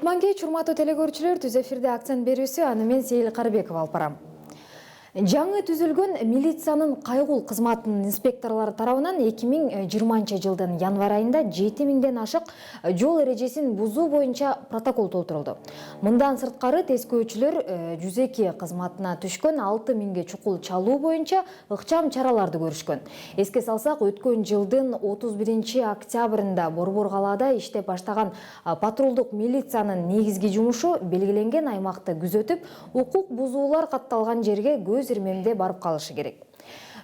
Кутман кеч, урматтуу телекөрүүчүлөр, түз эфирде акцент берүүсү аны мен Сейил Карыбекова алып барам. Жаңы түзүлгөн милициянын кайгул кызматынын инспекторлору тарабынан 2020 жылдын январь айында 7000ден ашык жол эрежесин бузуу боюнча протокол толтурулду. Мындан сырткары тескөөчүлөр жүзеки кызматына түшкөн 6000ге чукул чалуу боюнча ыкчам чараларды көрүшкөн. Эске салсак, өткөн жылдын 31 октябрында Борбор калаада иштеп баштаган патрулдук милициянын негизги жумушу белгиленген аймакты күзөтүп, укук бузуулар катталган жерге көз ирмемде барып калышы керек.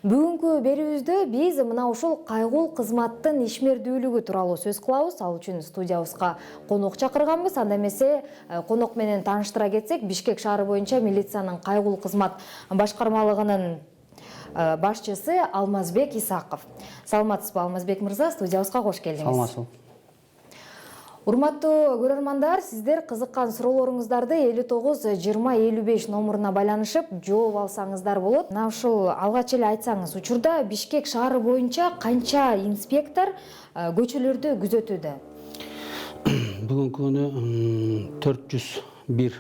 Бүгүнкү берүүбүздө биз мына ушул кайгул кызматтын ишмердүүлүгү тууралуу сөз кылабыз. Ал үчүн студиябызга конок чакырганбыз. Анда эмесе конок менен тааныштыра кетсек, Бишкек шаары боюнча милициянын кайгул кызмат башкармалыгынын башчысы Алмазбек Исаков. Саламатсызбы, Алмазбек мырза, студиябызга кош келдиңиз. Саламатсызбы. Урматтуу көрөрмандар, сиздер кызыккан суроолоруңуздарды 59-20-55 номуруна байланышып жооп алсаңыздар болот. Мына ушул алгач эле айтсаңыз, учурда Бишкек шаары боюнча канча инспектор көчөлөрдү күзөтүүдө? Бүгүнкү күнү 401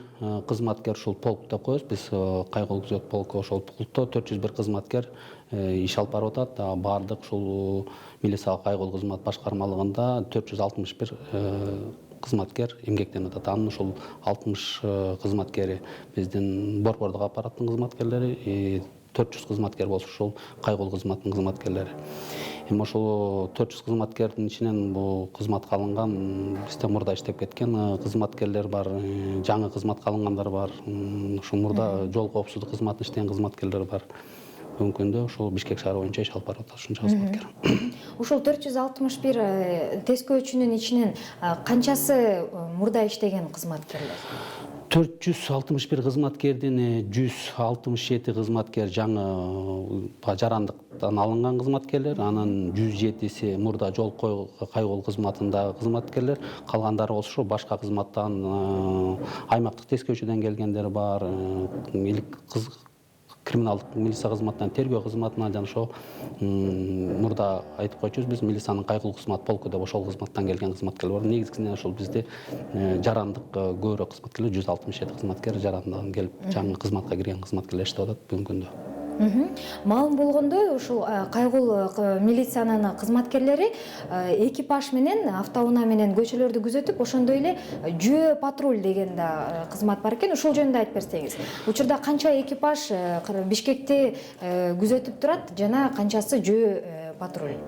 кызматкер ушул полк деп коебуз. Биз кайгыл күзөт полку ошол полкто 401 кызматкер иш алып барып атат. Бардык ушул милициялык кайгыл кызмат башкармалыгында 461 кызматкер эмгектенип атат. Анын ушул 60 кызматкери биздин борбордук аппараттын кызматкерлери, 400 кызматкер болсо ушул кайгыл кызматтын кызматкерлери. Эми ошол 400 кызматкердин ичинен бул кызматка алынган бизде мурда иштеп кеткен кызматкерлер бар, жаңы кызматка алынгандар бар, ушул мурда жол коопсуздук кызматында иштеген кызматкерлер бар. Бүгүнкү күндө ошол Бишкек шаары боюнча иш алып барып атат ушунча кызматкер. Ушул 461 тескөөчүнүн ичинен канчасы мурда иштеген кызматкерлер? 461 кызматкердин 167 кызматкер жаңы жарандыктан алынган кызматкерлер, анын 107си мурда жол кайгыл кызматындагы кызматкерлер, калгандары болсо башка кызматтан аймактык тескөөчүдөн келгендер бар, криминалдык милиция кызматынан тергөө кызматына жана ошо мурда айтып койчубуз биз милициянын кайгыл кызмат полку деп ошол кызматтан келген кызматкерлер бар. Негизгисинен ошол бизде жарандык көбүрөөк кызматкерлер 167 кызматкер жарандан келип жаңы кызматка кирген кызматкерлер иштеп атат бүгүнкү күндө. Маалым болгондой, ушул кайгыл милициянын кызматкерлери экипаж менен, автоунаа менен көчөлөрдү күзөтүп, ошондой эле жөө патруль деген да кызмат бар экен. Ушул жөнүндө айтып берсеңиз. Учурда канча экипаж Бишкекти күзөтүп турат жана канчасы жөө патруль?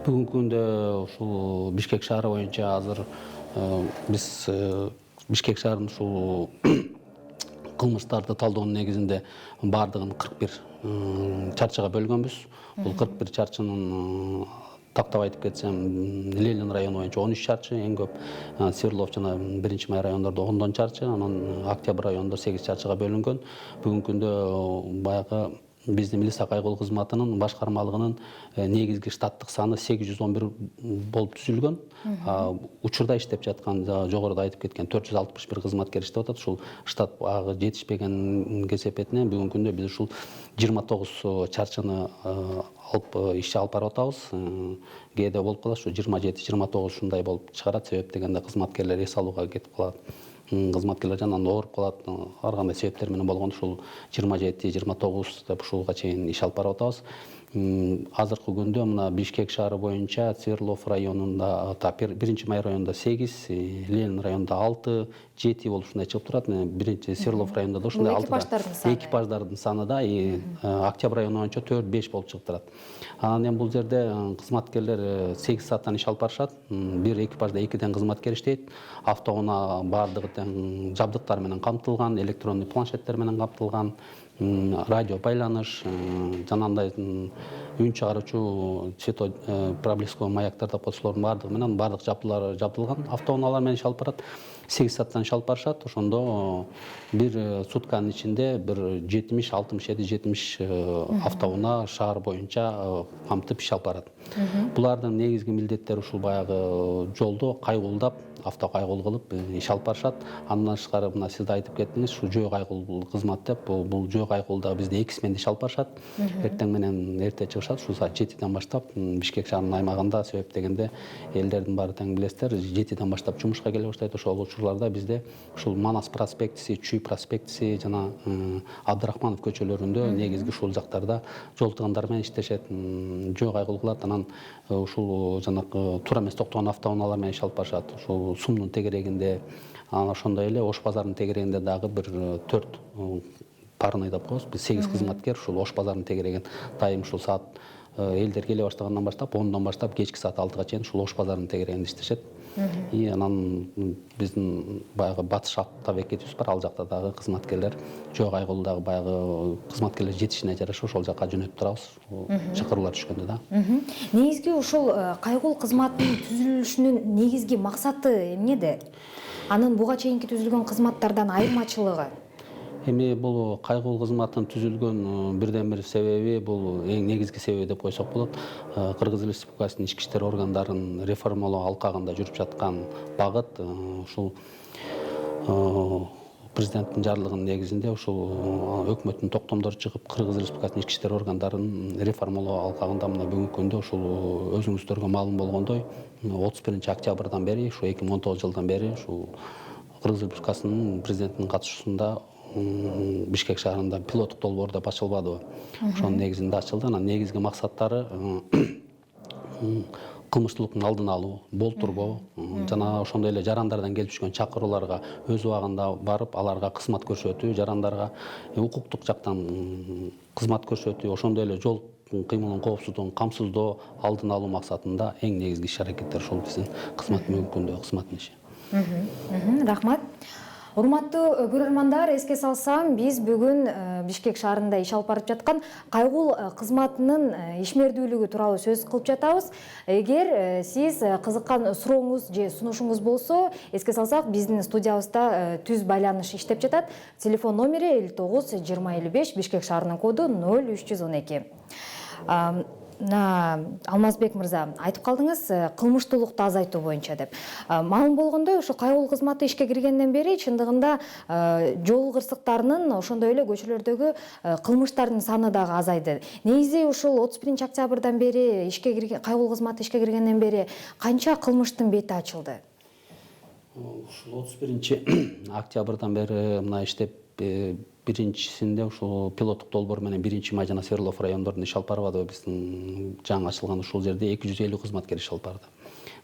Бүгүнкү күндө ушул Бишкек шаары боюнча азыр биз Бишкек шаарынын ушул кылмыштарды талдоонун негизинде бардыгын 41 чарчыга бөлгөнбүз. Бул 41 чарчынын тактап айтып кетсем, Ленин району боюнча 13 чарчы, эң көп Свердлов жана 1-Май райондордо 10 чарчы, анан Октябрь районунда 8 чарчыга бөлүнгөн. Бүгүнкү күндө баягы биздин милиция кайгыл кызматынын башкармалыгынын негизги штаттык саны 811 болуп түзүлгөн. Учурда иштеп жаткан жогоруда айтып кеткен 461 кызматкер иштеп атат. Ушул штат жетишпеген кесепетинен бүгүнкү күндө биз ушул 29 чарчыны алып иш алып барып атабыз. Кээде болуп калат, ушу 27-29 ушундай болуп чыгарат. Себеп дегенде кызматкерлер эс алууга кетип калат. Кызматкерлер жанынан ооруп калат, ар кандай себептер менен болгондо ушул 27-29 деп ушулга чейин иш алып барып атабыз. Азыркы күндө мына Бишкек шаары боюнча Свердлов районунда 1-Май районунда 8, Ленин районунда 6, 7 болуп ушундай чыгып турат. Биринчи Свердлов районунда да ушундай 6 экипаждардын саны да, Октябрь району боюнча 4-5 болуп чыгып турат. Анан эми бул жерде кызматкерлер 8 сааттан иш алып барышат. Бир экипажда 2ден кызматкер иштейт. Автоунаа бардыгы тең жабдыктар менен камтылган, электрондук планшеттер менен камтылган, радио байланыш, жанагындай үн чыгаруучу свето проблесковый маяктар деп коюшулардын бардыгы менен бардык жабдуулар жабдылган. Автоунаалар менен иш алып барат. 8 сааттан иш алып барышат. Ошондо бир сутканын ичинде бир 70-70 автоунаа шаар боюнча камтып иш алып барат. Булардын негизги милдеттери ушул баягы жолду кайгылдап, автокайгул кылып иш алып барышат. Андан тышкары мына сиз да айтып кеттиңиз, ушу жөө кайгул кызмат деп, бул жөө кайгулда бизде 2 смена иш алып барышат. Эртең менен эрте чыгышат, ушул саат 7ден баштап Бишкек шаарынын аймагында, себеп дегенде элдердин баары тең билесиздер, 7ден баштап жумушка келе баштайт. Ошол учурларда бизде ушул Манас проспектиси, Чүй проспектиси жана Абдрахманов көчөлөрүндө негизги ушул жактарда жол тыгындар менен иштешет, жөө кайгул кылат. Анан ушул жанагы туура эмес токтогон автоунаалар менен иш алып барышат. Ушул Сумдун тегерегинде, анан ошондой эле Ош базарынын тегерегинде дагы бир 4 парный деп коебуз. Биз 8 кызматкер ушул Ош базарынын тегерегин дайым ушул саат элдер келе баштагандан баштап 10дон баштап кечки саат 6га чейин ушул Ош базарынын тегерегинде иштешет. И анан биздин баягы батыш автовекетибиз бар, ал жакта дагы кызматкерлер жөө кайгулдагы баягы кызматкерлер жетишине жараша ошол жака жөнөтүп турабыз, чакыруулар түшкөндө да. Негизги ушул кайгул кызматынын түзүлүшүнүн негизги максаты эмнеде? Анын буга чейинки түзүлгөн кызматтардан айырмачылыгы? Эми бул кайгул кызматынын түзүлгөн бирден бир себеби, бул эң негизги себеби деп койсок болот. Кыргыз Республикасынын ички иштер органдарын реформалоо алкагында жүрүп жаткан багыт ушул президенттин жарлыгынын негизинде ушул өкмөттүн токтомдору чыгып, Кыргыз Республикасынын ички иштер органдарын реформалоо алкагында мына бүгүнкү күндө ушул өзүңүздөргө маалым болгондой 31-октябрдан бери, ушу 2019 жылдан бери ушул Кыргыз Республикасынын президентинин катышуусунда Бишкек шаарында пилоттук долбоор деп ачылбадыбы? Ошонун негизинде ачылды. Анан негизги максаттары кылмыштуулуктун алдын алуу, болтурбоо, жана ошондой эле жарандардан келип түшкөн чакырууларга өз убагында барып, аларга кызмат көрсөтүү, жарандарга укуктук жактан кызмат көрсөтүү, ошондой эле жол кыймылынын коопсуздугун камсыздоо, алдын алуу максатында эң негизги иш-аракеттер ушул биздин кызмат бүгүнкү күндөгү кызматтын иши. Рахмат. Урматтуу көрөрмандар, эске салсам, биз бүгүн Бишкек шаарында иш алып барып жаткан кайгул кызматынын ишмердүүлүгү тууралуу сөз кылып жатабыз. Эгер сиз кызыккан сурооңуз же сунушуңуз болсо, эске салсак, биздин студиябызда түз байланыш иштеп жатат. Телефон номери 59 20 55, Бишкек шаарынын коду 0312. Алмазбек мырза, айтып калдыңыз кылмыштуулукту азайтуу боюнча деп. Маалым болгондой, ушу кайгул кызматы ишке киргенден бери чындыгында жол кырсыктарынын, ошондой эле көчөлөрдөгү кылмыштардын саны дагы азайды. Негизи ушул 31-октябрдан бери ишке кирген кайгул кызматы ишке киргенден бери канча кылмыштын бети ачылды? Ушул 31-октябрдан бери мына иштеп биринчисинде ушул пилоттук долбоор менен 1-Май жана Свердлов райондорунда иш алып барбадыбы? Биздин жаңы ачылган ушул жерде 250 кызматкер иш алып барды.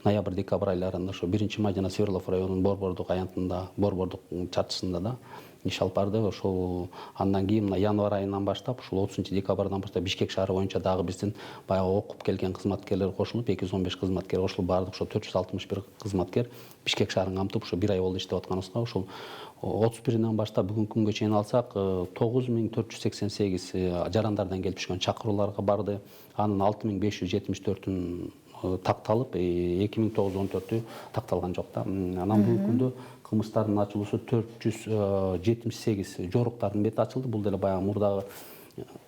Ноябрь-декабрь айларында ошо 1-Май жана Свердлов районунун Борбордук аянтында, Борбордук чарчысында да иш алып барды. Ошол андан кийин мына январь айынан баштап, ушул 30-декабрдан баштап Бишкек шаары боюнча дагы биздин баягы окуп келген кызматкерлер кошулуп, 215 кызматкер кошулуп, баардык ошо 461 кызматкер Бишкек шаарын камтып, ушо 1 ай болду иштеп атканыбызга. Ушул 31-ден баштап бүгүнкү күнгө чейин алсак, 9488 жарандардан келип түшкөн чакырууларга барды. Анын 6574-ün такталып, 2914-ü такталган жок да. Анан бүгүнкү күндө кылмыштардын ачылуусу 478 жоруктардын бети ачылды. Бул деле баягы мурдагы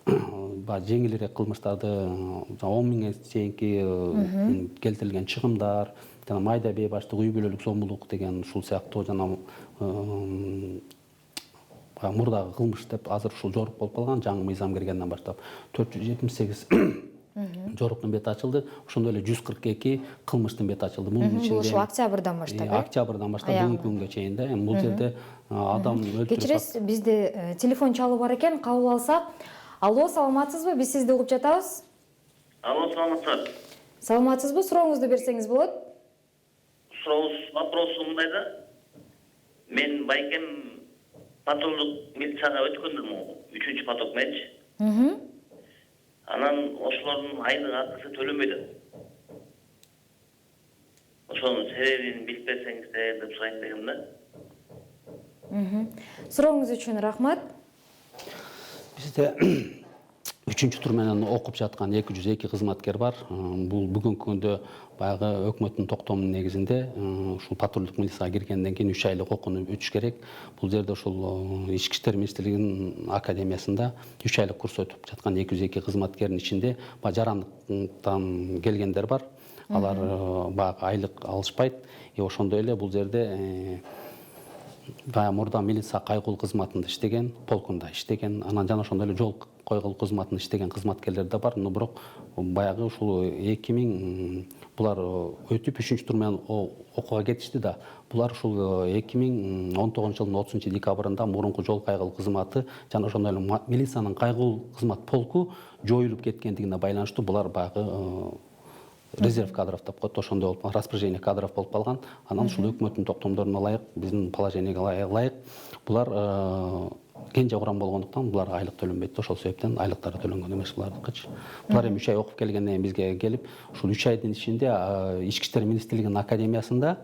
жеңилирээк кылмыштарды 10.000-ге чейинки келтирилген чыгымдар, жана майда бейбаштык, үй бүлөлүк зомбулук деген ушул сыяктуу жана мурдагы кылмыш деп азыр ушул жорук болуп калган. Жаңы мыйзам киргенден баштап 478 жоруктун бети ачылды. Ошондой эле 142 кылмыштын бети ачылды. Мунун ичинде ушул октябрдан баштап, октябрдан баштап бүгүнкү күнгө чейин да. Эми бул жерде адам өлтүрүп. Кечиресиз, бизде телефон чалуу бар экен, кабыл алсак. Алло, саламатсызбы? Биз сизди угуп жатабыз. Алло, саламатсызбы? Саламатсызбы? Сурооңузду берсеңиз болот. Вопросу мындай да. Мен байкем патрулдук милицияга өткөндүм, 3-поток менчи. Анан ошолордун айлык акысы төлөнбөйт. Ошонун себебин билип берсеңиздер деп сурайт дегем да. Сурооңуз үчүн рахмат. Бизде 3-тур менен окуп жаткан 202 кызматкер бар. Бул бүгүнкү күндө баягы өкмөттүн токтомунун негизинде ушул патрулдук милицияга киргенден кийин 3 айлык окууну өтүш керек. Бул жерде ушул Ички иштер министрлигинин академиясында 3 айлык курс өтүп жаткан 202 кызматкердин ичинде жарандыктан келгендер бар. алар баягы айлык алышпайт. Ошондой эле бул жерде баягы мурда милиция кайгыл кызматында иштеген, полкунда иштеген, анан жана ошондой эле жол койгул кызматында иштеген кызматкерлер да бар. Но бирок баягы ушул 2000 булар өтүп 3-тур менен окууга кетишти да. Булар ушул 2019 жылдын 30 декабрында мурунку жол кайгыл кызматы жана ошондой эле милициянын кайгыл кызмат полку жоюлуп кеткендигине байланыштуу булар баягы резерв кадров деп коет, ошондой болуп распоряжение кадров болуп калган. Анан ушул өкмөттүн токтомдоруна ылайык, биздин положениеге ылайык булар кенже курам болгондуктан буларга айлык төлөнбөйт. Ошол себептен айлыктары төлөнгөн эмес булардыкычы. Булар эми 3 ай окуп келгенден кийин бизге келип, ушул 3 айдын ичинде Ички иштер министрлигинин академиясында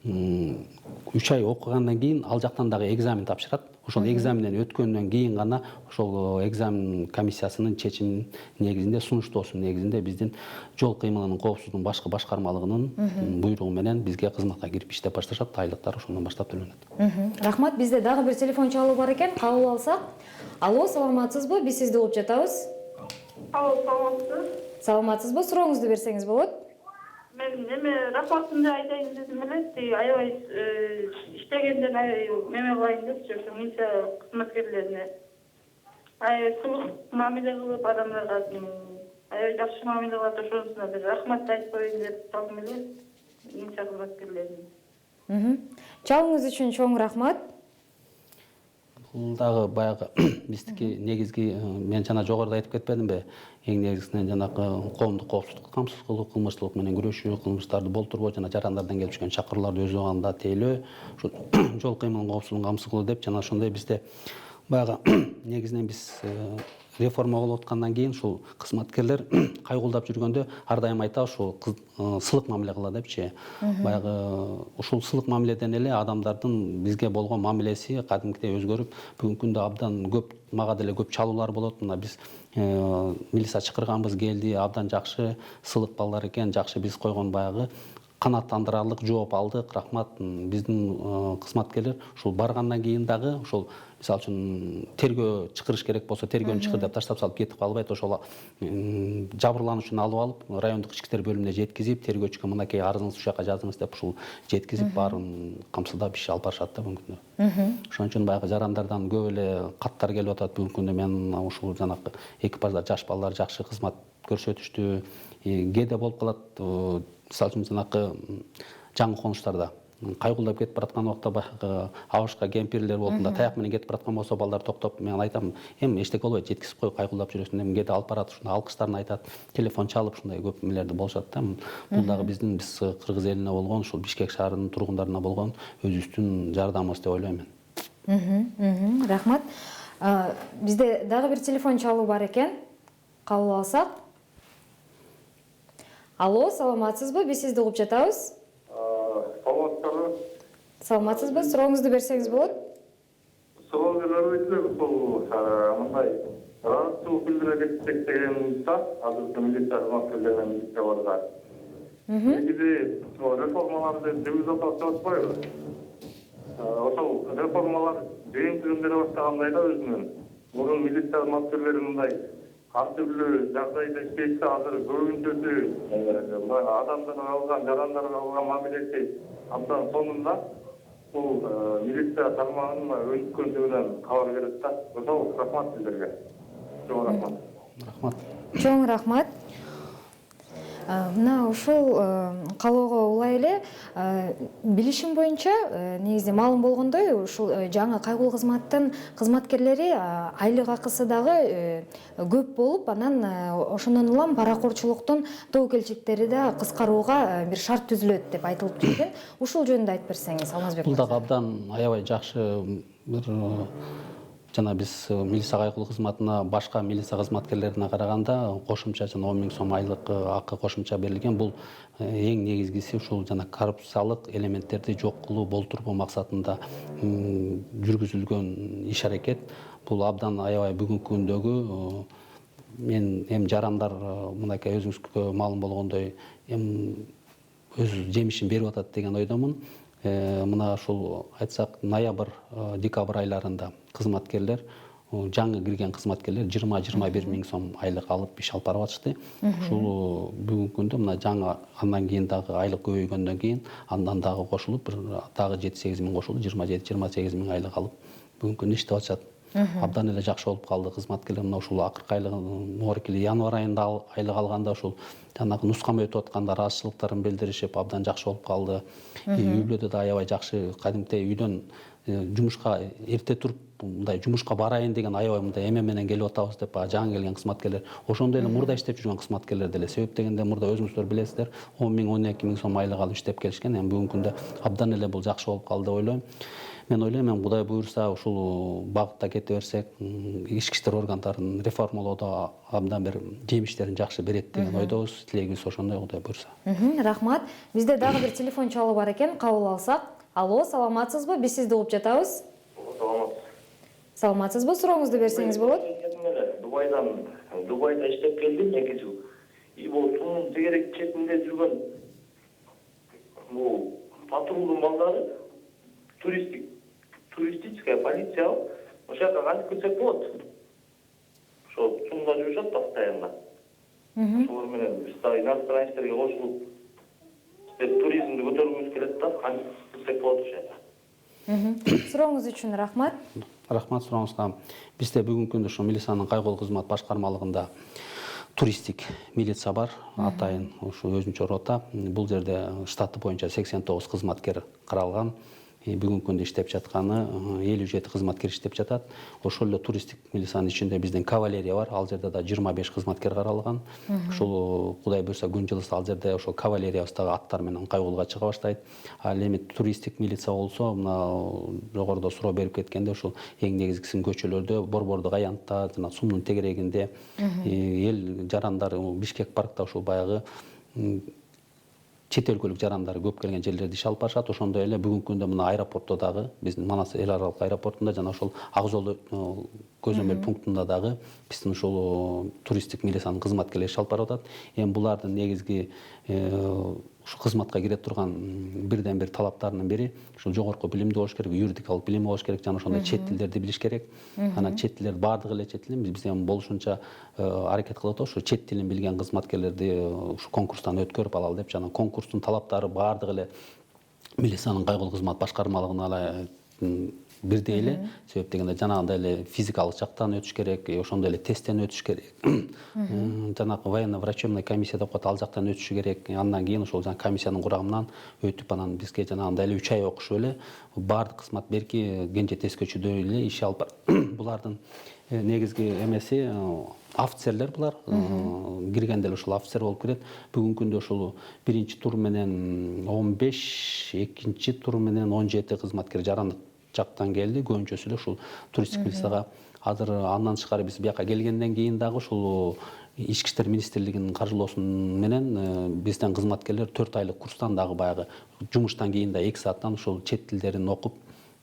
3 ай окугандан кийин ал жактан дагы экзамен тапшырат. Ошол экзаменден өткөндөн кийин гана ошол экзамен комиссиясынын чечиминин негизинде, сунуштоосунун негизинде биздин жол кыймылынын коопсуздугунун башкы башкармалыгынын буйругу менен бизге кызматка кирип иштеп башташат. Айлыктар ошондон баштап төлөнөт. Рахмат, бизде дагы бир телефон чалуу бар экен. Кабыл алсак. Алло, саламатсызбы? Биз сизди угуп жатабыз. Алло, саламатсыз. Саламатсызбы? Сурооңузду берсеңиз болот. Мен рахматымды айтайын дедим эле. Аябай иштегенден неме кылайын депчи, ошо милиция кызматкерлерине. Сулук мамиле кылып адамдарга аябай жакшы мамиле кылат, ошонусуна бир рахмат айтып коеюн деп калдым эле милиция кызматкерлерине. Чалууңуз үчүн чоң рахмат. Бул дагы баягы биздики негизги, мен жана жогоруда айтып кетпедимби? Эң негизинен жанагы коомдук коопсуздукку камсыз кылуу, кылмыштуулук менен күрөшүү, кылмыштарды болтурбоо жана жарандардан келип түшкөн чакырууларды өз убагында тейлөө, жол кыймылынын коопсуздугун камсыз кылуу деп жана ошондой бизде баягы негизинен биз реформа болуп аткандан кийин ушул кызматкерлер кайгуулдап жүргөндө ар дайым айтабыз ушул сылык мамиле кыла депчи. Баягы ушул сылык мамиледен эле адамдардын бизге болгон мамилеси кадимкидей өзгөрүп, бүгүнкү күндө абдан көп, мага деле көп чалуулар болот. Мына биз милиция чакырганбыз, келди, абдан жакшы сылык балдар экен, жакшы биз койгон баягы канааттандырарлык жооп алдык. Рахмат. Биздин кызматкерлер ушул баргандан кийин дагы ушул мисалы үчүн тергөө чакырыш керек болсо тергөөнү чакыр деп таштап салып кетип калбайт. Ошол жабырлануучуну алып алып райондук ички иштер бөлүмүнө жеткизип, тергөөчүгө мынакей арызыңызды ушул жака жазыңыз деп ушул жеткизип баарын камсыздап иш алып барышат да бүгүнкү күндө. Ошон үчүн баягы жарандардан көп эле каттар келип атат бүгүнкү күндө. Мен ушул жанагы экипажда жаш балдар жакшы кызмат көрсөтүштү. Кээде болуп калат, мисалы үчүн жанагы жаңы конуштарда кайгуулдап кетип бараткан убакта баягы абышка кемпирлер болуп да таяк менен кетип бараткан болсо балдар токтоп, мен айтам, эми эчтеке болбойт, жеткизип кой, кайгуулдап жүрөсүң. Эми кээде алып барат, ушундай алкыштарын айтат, телефон чалып ушундай көп эмелерди болушат да. Бул дагы биздин кыргыз элине болгон, ушул Бишкек шаарынын тургундарына болгон өзүбүздүн жардамыбыз деп ойлойм мен. Рахмат. Бизде дагы бир телефон чалуу бар экен. Кабыл алсак. Алло, саламатсызбы? Биз сизди угуп жатабыз. Саламатсызбы? Сурооңузду берсеңиз болот. Суроо беребиз, ушул мындай ыраазычылык билдире кетсек деген азыркы милиция кызматкерлеринен милиция барга. Негизи реформаларды жүргүзүп атат деп атпайбы? Ошол реформалар жыйынтыгын бере баштагандай да өзүнүн. Мурун милиция кызматкерлери мындай ар түрдүү жагдайда иштейт, азыр көбүнчөсү адамдарга алган, жарандарга алган мамилеси абдан сонунда. Бул милиция тармагынын өнүккөндүгүнөн кабар берет да. Ошол рахмат сиздерге. Чоң рахмат. Рахмат. Чоң рахмат. Мына ушул калоого улай эле билишим боюнча негизи маалым болгондой ушул жаңы кайгыл кызматтын кызматкерлери айлык акысы дагы көп болуп, анан ошондон улам паракорчулуктун тобокелчиликтери да кыскарууга бир шарт түзүлөт деп айтылып жүргөн. Ушул жөнүндө айтып берсеңиз, Алмазбек. Бул дагы абдан аябай жакшы бир жана биз милиция кайгыл кызматына башка милиция кызматкерлерине караганда кошумча жана 10 000 сом айлык акы кошумча берилген. Бул эң негизгиси ушул жана коррупциялык элементтерди жок кылуу, болтурбоо максатында жүргүзүлгөн иш аракет. Бул абдан аябай бүгүнкү күндөгү мен эми жарандар мынакей өзүңүзгө маалым болгондой өз жемишин берип атат деген ойдомун. Мына ушул айтсак ноябрь, декабрь айларында кызматкерлер жаңы кирген кызматкерлер 20-21 миң сом айлык алып иш алып барып атышты. Ушул бүгүнкү күндө мына жаңы андан кийин дагы айлык көбөйгөндөн кийин андан дагы кошулуп дагы 7-8 миң кошулуп 27-28 миң айлык алып бүгүнкү күндө иштеп атышат. Абдан эле жакшы болуп калды кызматкерлер. Мына ушул акыркы айлыгы январь айында айлык алганда ушул жанагы нускама өтүп атканда ыраазычылыктарын билдиришип абдан жакшы болуп калды. Үйлөрдө да аябай жакшы кадимкидей үйдөн жумушка эрте туруп мындай жумушка барайын деген аябай мындай эме менен келип атабыз деп жаңы келген кызматкерлер ошондой эле мурда иштеп жүргөн кызматкерлер деле. Себеп дегенде мурда өзүңүздөр билесиздер 10 миң 12 миң сом айлык алып иштеп келишкен. Эми бүгүнкү күндө абдан эле бул жакшы болуп калды деп ойлойм. Мен ойлойм, Кудай буюрса ушул багытта кете берсек, ички иштер органдарын реформалоодо абдан бир жемиштерин жакшы берет деген ойдобуз. Тилегибиз ошондой, Кудай буюрса. Рахмат. Бизде дагы бир телефон чалуу бар экен, кабыл алсак. Алло, саламатсызбы? Биз сизди угуп жатабыз. Саламатсызбы? Сурооңузду берсеңиз болот. Дубайда иштеп келдим негизи. Бул Сунун тегерек четинде жүргөн бул патрулдун балдары туристическая полиция ошол жака кантип кирсек болот. Ошо Сунда жүрүшөт постоянно. Ошолор менен биз да иностранецтерге кошулуп туризмди көтөргүбүз келет да, кантип кирсек болот ошо жака. Сурооңуз үчүн рахмат. Рахмат сурооңузга. Бизде бүгүнкү күндө ошо милициянын кайгылуу кызмат башкармалыгында туристик милиция бар, атайын ушу өзүнчө рота. Бул жерде штаты боюнча 89 кызматкер каралган. Бүгүнкү күндө иштеп жатканы 57 кызматкер иштеп жатат. Ошол эле туристик милициянын ичинде биздин кавалерия бар. Ал жерде да 25 кызматкер каралган. Ушул Кудай буюрса күн жылыса ал жерде ошол кавалериябыздагы аттар менен кайгылууга чыга баштайт. Ал эми туристик милиция болсо, мына жогоруда суроо берип кеткенде ушул эң негизгиси көчөлөрдө, Борбордук аянтта, жана Сумдун тегерегинде эл жарандары Бишкек паркта ушул баягы чет өлкөлүк жарандар көп келген жерлерде иш алып барышат. Ошондой эле бүгүнкү күндө мына аэропортто дагы, биздин Манас эл аралык аэропортунда жана ошол ак жол көзөмөл пунктунда дагы биздин ушул туристик милициянын кызматкерлери иш алып барып атат. Эми булардын негизги ушу кызматка кире турган бирден бир талаптарынын бири ушул жогорку билимди болуш керек, юридикалык билими болуш керек жана ошондой чет тилдерди билиш керек. Анан чет тилдер баардыгы эле чет тил. Биз эми болушунча аракет кылып атабыз ушу чет тилин билген кызматкерлерди ушу конкурстан өткөрүп алалы деп, жана конкурстун талаптары баардыгы эле милициянын кайгылуу кызмат башкармалыгына бирдей эле. Себеп дегенде жанагындай эле физикалык жактан өтүш керек, ошондой эле тесттен өтүш керек. Жанагы военно-врачебный комиссия деп коет, ал жактан өтүшү керек. Андан кийин ошол комиссиянын курамынан өтүп анан бизге жанагындай эле 3 ай окушуп эле баардык кызмат берки кенже тез көчүдө эле иш алып булардын негизги эмеси офицерлер булар. Киргенде эле ушул офицер болуп кирет. Бүгүнкү күндө ушул биринчи тур менен 15, экинчи тур менен 17 кызматкер жарандык жактан келди. Көбүнчөсү эле ушул туристик милицияга. Азыр андан тышкары биз бияка келгенден кийин дагы ушул Ички иштер министрлигинин каржылоосу менен бизден кызматкерлер 4 айлык курстан дагы баягы жумуштан кийин да 2 сааттан ушул чет тилдерин окуп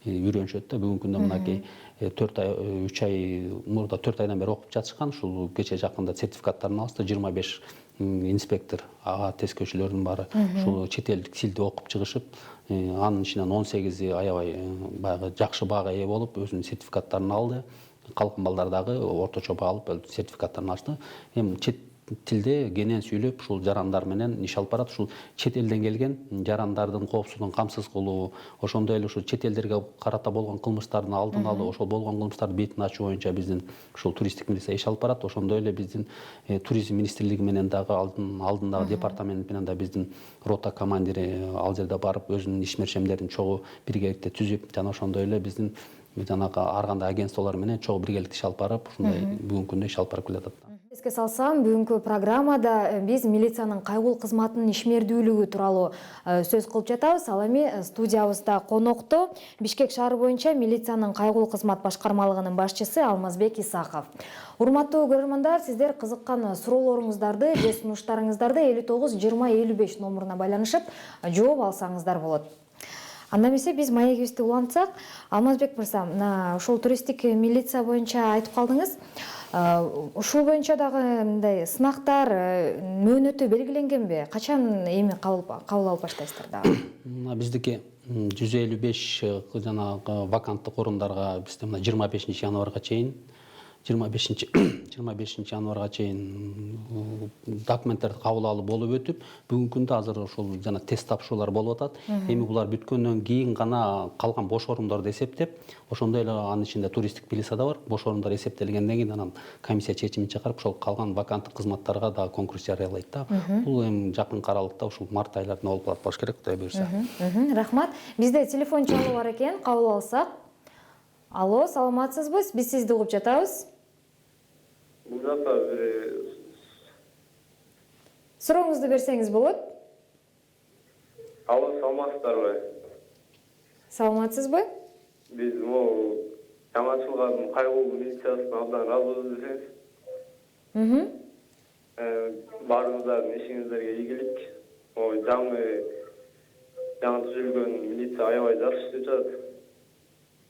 үйрөнүшөт да. Бүгүнкү күндө мынакей 4 ай 3 ай мурда 4 айдан бери окуп жатышкан. Ушул кече жакында сертификаттарын алышты. 25 инспектор ага тест көчөлөрдүн баары ушул чет элдик тилди окуп чыгышып, анын ичинен 18 аябай баягы жакшы баага ээ болуп өзүнүн сертификаттарын алды. Калган балдар дагы орточо баа алып сертификаттарын алышты. Эми чет тилде кенен сүйлөп ушул жарандар менен иш алып барат. Ушул чет элден келген жарандардын коопсуздугун камсыз кылуу, ошондой эле ушул чет элдерге карата болгон кылмыштардын алдын алуу, ошол болгон кылмыштардын бетин ачуу боюнча биздин ушул туристик милиция иш алып барат. Ошондой эле биздин туризм министрлиги менен дагы алдындагы департамент менен да биздин рота командири ал жерде барып өзүнүн ишмерчемдерин чогуу биргеликте түзүп, жана ошондой эле биздин жанагы ар кандай агентстволор менен чогуу биргеликте иш алып барып, ушундай бүгүнкү күндө иш алып барып келатат. Эске салсам, бүгүнкү программада биз милициянын кайгылуу кызматынын ишмердүүлүгү тууралуу сөз кылып жатабыз. Ал эми студиябызда конокто Бишкек шаары боюнча милициянын кайгылуу кызмат башкармалыгынын башчысы Алмазбек Исаков. Урматтуу көрөрмандар, сиздер кызыккан суроолоруңуздарды же сунуштарыңыздарды 59 20 55 номуруна байланышып жооп алсаңыздар болот. Анда эмесе биз маегибизди улантсак, Алмазбек мырза, мына ушул туристик милиция боюнча айтып калдыңыз. Ушул боюнча дагы мындай сынактар мөөнөтү белгиленгенби? Качан эми кабыл алып баштайсыздар дагы? Биздики 155 жанагы ваканттык орундарга бизде мына 25 январга чейин 25 январга чейин документтерди кабыл алуу болуп өтүп, бүгүнкү күндө азыр ошол жана тест тапшыруулар болуп атат. Эми булар бүткөндөн кийин гана калган бош орундарды эсептеп, ошондой эле анын ичинде туристтик билиса да бар. Бош орундар эсептелгенден кийин анан комиссия чечимин чыгарып, ошол калган ваканттык кызматтарга дагы конкурс жарыялайт да. Бул эми жакынкы аралыкта ушул март айларында болуп калат болуш керек, Кудай буйрса. Рахмат. Бизде телефон чалуу бар экен, кабыл алсак. Алло, саламатсызбы? Биз сизди угуп жатабыз. Сурооңузду берсеңиз болот. Алло, саламатсыздарбы? Саламатсызбы? Биз могу жаңачылган кайгылуу милициясына абдан ыраазыбыз десеңиз. Баарыңыздардын ишиңиздерге ийгилик. Жаңы түзүлгөн милиция аябай жакшы иштеп жатат.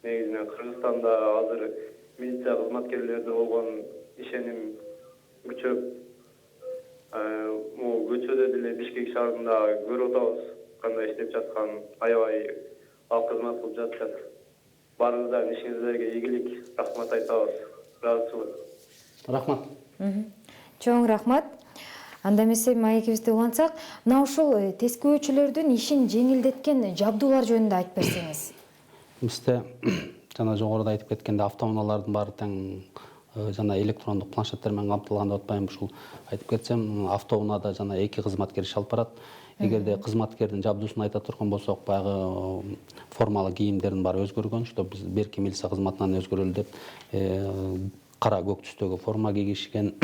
Негизинен Кыргызстанда азыр милиция кызматкерлерине болгон ишеним күчөп, көчөдө деле Бишкек шаарында көрүп атабыз кандай иштеп жаткан, аябай ал кызмат кылып жатышат. Баарыңыздардын ишиңиздерге ийгилик, рахмат айтабыз. Ыраазычылык. Рахмат. Чоң рахмат. Анда эмесе маекибизди улантсак, мына ушул тескөөчүлөрдүн ишин жеңилдеткен жабдуулар жөнүндө айтып берсеңиз. Бизде жана жогоруда айтып кеткенде автоунаалардын баары тең жана электрондук планшеттер менен камтылган деп атпайм. Ушул айтып кетсем, автоунаада жана 2 кызматкер иш алып барат. Эгерде кызматкердин жабдуусун айта турган болсок, баягы формалык кийимдердин баары өзгөргөн, что биз берки милиция кызматынан өзгөрөлү деп кара көк түстөгү форма кийишкен.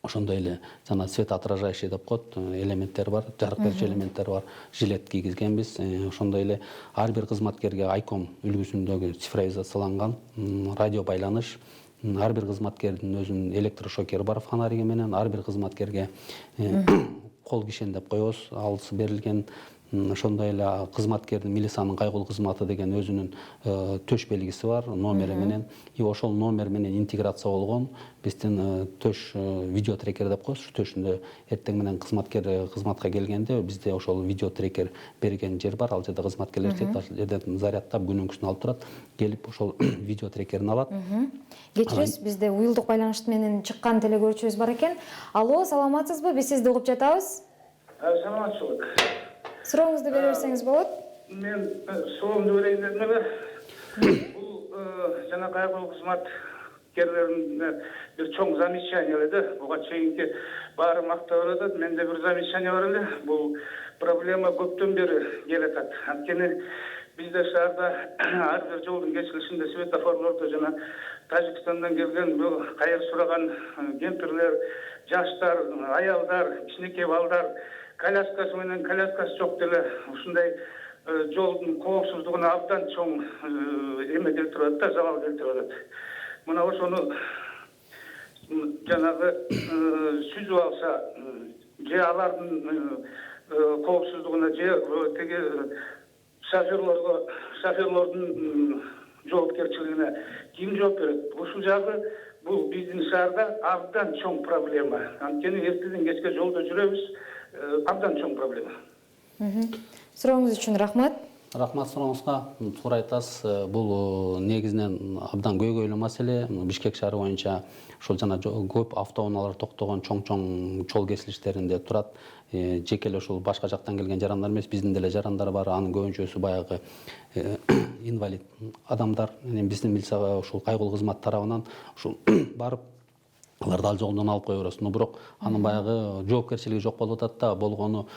Ошондой эле жана светоотражающий деп коет, элементтер бар, жарык берүүчү элементтер бар, жилет кийгизгенбиз. Ошондой эле ар бир кызматкерге айком үлгүсүндөгү цифровизацияланган радио байланыш, ар бир кызматкердин өзүнүн электрошокери бар фонариги менен, ар бир кызматкерге кол кишен деп коебуз, алысы берилген. Ошондой эле кызматкердин милициянын кайгылуу кызматы деген өзүнүн төш белгиси бар, номери менен. И ошол номер менен интеграция болгон биздин төш видео трекер деп коебуз. Төшүндө эртең менен кызматкер кызматка келгенде бизде ошол видео трекер берген жер бар. Ал жерде кызматкерлер жерден зарядтап күнүмкүсүн алып турат, келип ошол видео трекерин алат. Кечиресиз, бизде уюлдук байланыш менен чыккан телекөрүүчүбүз бар экен. Алло, саламатсызбы? Биз сизди угуп жатабыз. Саламатчылык. Сурооңузду бере берсеңиз болот. Мен суроомду берейин дедим эле. Бул жана кайгылуу кызматкерлерине бир чоң замечание эле. Буга чейинки баары мактап атат. Менде бир замечание бар эле. Бул проблема көптөн бери келатат. Анткени бизде шаарда ар бир жолдун кесилишинде светофорлордо жана Тажикстандан келген бул кайыр сураган кемпирлер, жаштар, аялдар, кичинекей балдар коляскасы менен коляскасы жок деле ушундай жолдун коопсуздугуна абдан чоң эме келтирип атат да, залал келтирип атат. Мына ошону жанагы сүзүп алса, же алардын коопсуздугуна, же теги шоферлордун жоопкерчилигине ким жооп берет? Ушул жагы бул биздин шаарда абдан чоң проблема. Анткени эртеден кечке жолдо жүрөбүз, абдан чоң проблема. Сурооңуз үчүн рахмат. Рахмат сурооңузга. Туура айтасыз. Бул негизинен абдан көйгөйлүү маселе. Бишкек шаары боюнча ошол жана көп автоунаалар токтогон чоң жол кесилиштеринде турат. Жеке эле ушул башка жактан келген жарандар эмес, биздин деле жарандар бар. Анын көбүнчөсү баягы инвалид адамдар. Биздин милиция ушул кайгылуу кызмат тарабынан ушул барып аларды ал жолдон алып кое беребиз. Но бирок анын баягы жоопкерчилиги жок болуп атат да, болгону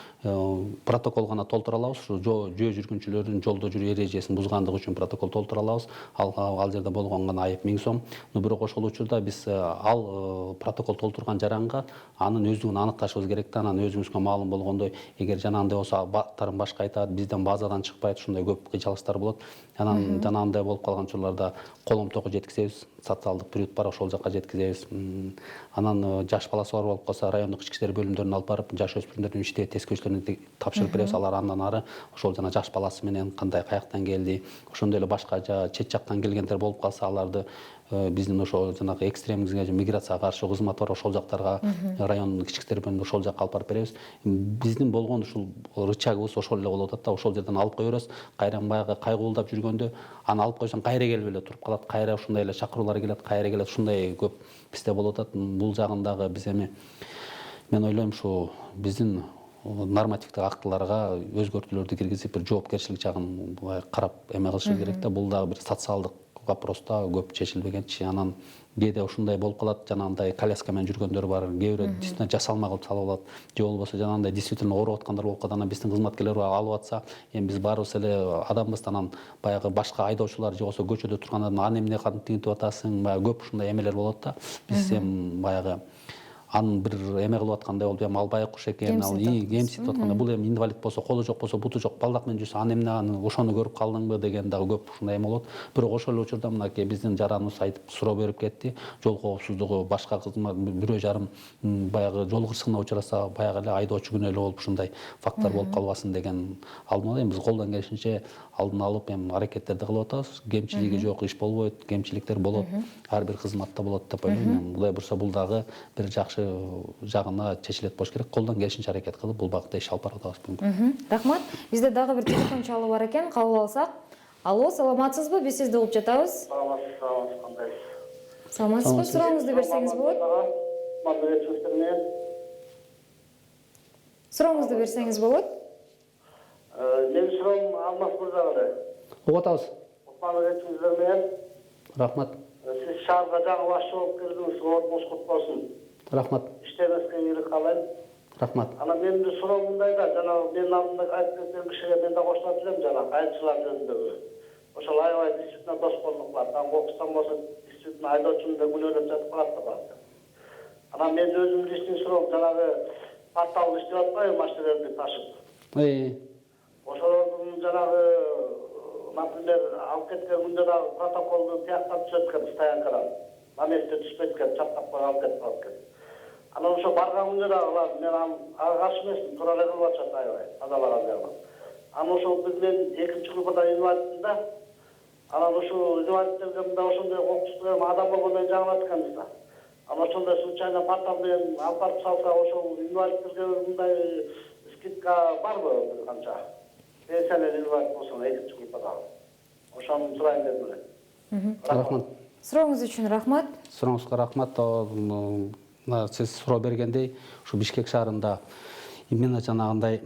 протокол гана толтура алабыз. Жөө жүргүнчүлөрдүн жолдо жүрүү эрежесин бузгандыгы үчүн протокол толтура алабыз. Ал жерде болгон гана айып 1000 сом. Но бирок ошол учурда биз ал протокол толтурган жаранга анын өздүгүн аныкташыбыз керек да. Анан өзүңүзгө маалым болгондой, эгер жанагындай болсо баттарын башка айтат, бизден базадан чыкпайт, ушундай көп кыйчалыштар болот. Анан жанагындай болуп калган учурларда коломтогу жеткизебиз, социалдык приют бар, ошол жака жеткизебиз. Анан жаш баласы бар болуп калса, райондук ички иштер бөлүмдөрүнө алып барып, жаш өспүрүмдөрдүн иште тескөөчүлөрүнө тапшырып беребиз. Алар андан ары ошол жана жаш баласы менен кандай каяктан келди, ошондой эле башка чет жактан келгендер болуп калса, аларды биздин ошо жанагы экстремизмге миграцияга каршы кызмат бар, ошол жактарга райондун кичик тербелүүнү ошол жакка алып барып беребиз. Биздин болгон ушул рычагыбыз ошол эле болуп атат да, ошол жерден алып кое беребиз. Кайра баягы кайгуулдап жүргөндө аны алып койсоң кайра келип эле туруп калат, кайра ушундай эле чакыруулар келет, кайра келет, ушундай көп бизде болуп атат. Бул жагындагы биз эми мен ойлойм ушу биздин нормативдик актыларга өзгөртүүлөрдү киргизип бир жоопкерчилик жагын карап эме кылышы керек да. Бул дагы бир социалдык вопроста көп чечилбегенчи. Анан кээде ушундай болуп калат, жанагындай коляска менен жүргөндөр бар, кээ бирөө действительно жасалма кылып салып алат, же болбосо жанагындай действительно ооруп аткандар болуп калат. Анан биздин кызматкерлер алып атса, эми биз баарыбыз эле адамбыз, анан баягы башка айдоочулар же болбосо көчөдө турган адам аны эмне кантип атасың, баягы көп ушундай эмелер болот да. Биз эми баягы анын бир эме кылып аткандай болуп, эми албай куш экен, ал кемсинтип аткандай. Бул эми инвалид болсо, колу жок болсо, буту жок балдак менен жүрсө, аны эмне ошону көрүп калдыңбы деген дагы көп ушундай эме болот. Бирок ошол эле учурда мынакей биздин жараныбыз айтып суроо берип кетти. Жол коопсуздугу башка кызмат бирөө жарым баягы жол кырсыгына учураса, баягы эле айдоочу күнөөлүү болуп ушундай факттар болуп калбасын деген алдын ала. Эми биз колдон келишинче алдын алып эми аракеттерди кылып атабыз. Кемчилиги жок иш болбойт, кемчиликтер болот, ар бир кызматта болот деп ойлойм. Кудай бурса бул дагы бир жакшы жагына чечилет болуш керек. Колдон келишинче аракет кылып бул багытта иш алып барабыз бүгүн. Рахмат. Бизде дагы бир телефон чалуу бар экен, кабыл алсак. Алло, саламатсызбы? Биз сизди угуп жатабыз. Саламатсыз, кандай? Саламатсызбы? Сурооңузду берсеңиз болот. Сурооңузду берсеңиз болот. Менин суроом Алмаз мырзага. Угуп атабыз. Мамлекетибиздер менен Рахмат. сиз шаарга жаңы башчы болуп кирдиңиз, бош кут болсун. Рахмат. Иштебеске ийгилик каалайм. Рахмат. Анан менин бир суроом мындай да, жанагы менин алдымда айтып кеткен кишиге мен да кошулат элем, жанагы айылчылар жөнүндөгү. Ошол аябай действительно тоскоолдук бар. Там кокустан болсо действительно айдоочуну да күнөөлөп жатып калат да бар. Анан мен өзүм личный суроом, жанагы портал иштеп атпайбы машиналерди ташып. Ошолордун жанагы, например, алып кеткен күндө дагы протоколду тияктап түшөт экен стоянкадан. На месте түшпөйт экен, чаптап коюп алып кетип калат экен. Анан ошо барган күндө дагы мен ага каршы эмесмин, туура эле кылып атышат аябай, тазалаган жагынан. Анан ошол мен экинчи группада инвалидмин да. Анан ушул инвалидтерге мында ошондой коопсуздук адам болгондон жаңылат экенбиз да. Анан ошондой случайно портал менен алып барып салса, ошол инвалидтерге мындай скидка барбы бир канча? Пенсионер инвалид болсо экинчи группадагы. Ошону сурайын дедим эле. Рахмат. Сурооңуз үчүн рахмат. Сурооңузга рахмат. Сиз суроо бергендей, ушу Бишкек шаарында именно жанагындай